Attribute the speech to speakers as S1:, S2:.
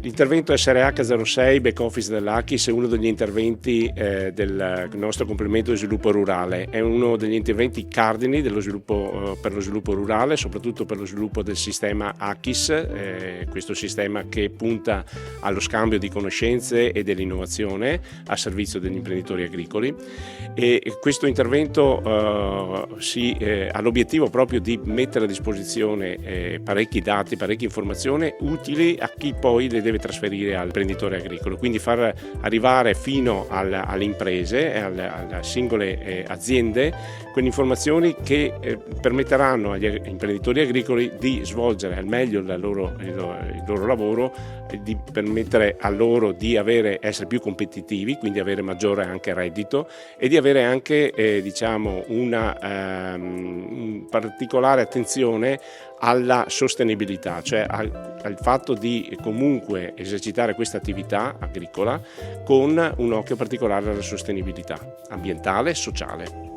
S1: L'intervento SRH 06 Back Office dell'Acquis è uno degli interventi del nostro complemento di sviluppo rurale, è uno degli interventi cardini dello sviluppo, per lo sviluppo rurale, soprattutto per lo sviluppo del sistema Acquis, questo sistema che punta allo scambio di conoscenze e dell'innovazione a servizio degli imprenditori agricoli, e questo intervento ha l'obiettivo proprio di mettere a disposizione parecchi dati, parecchie informazioni utili a chi poi le deve trasferire all'imprenditore agricolo, quindi far arrivare fino alle imprese e alle singole aziende quelle informazioni che permetteranno agli imprenditori agricoli di svolgere al meglio il loro lavoro, di permettere a loro di essere più competitivi, quindi avere maggiore anche reddito e di avere anche una particolare attenzione alla sostenibilità, cioè al fatto di comunque esercitare questa attività agricola con un occhio particolare alla sostenibilità ambientale e sociale.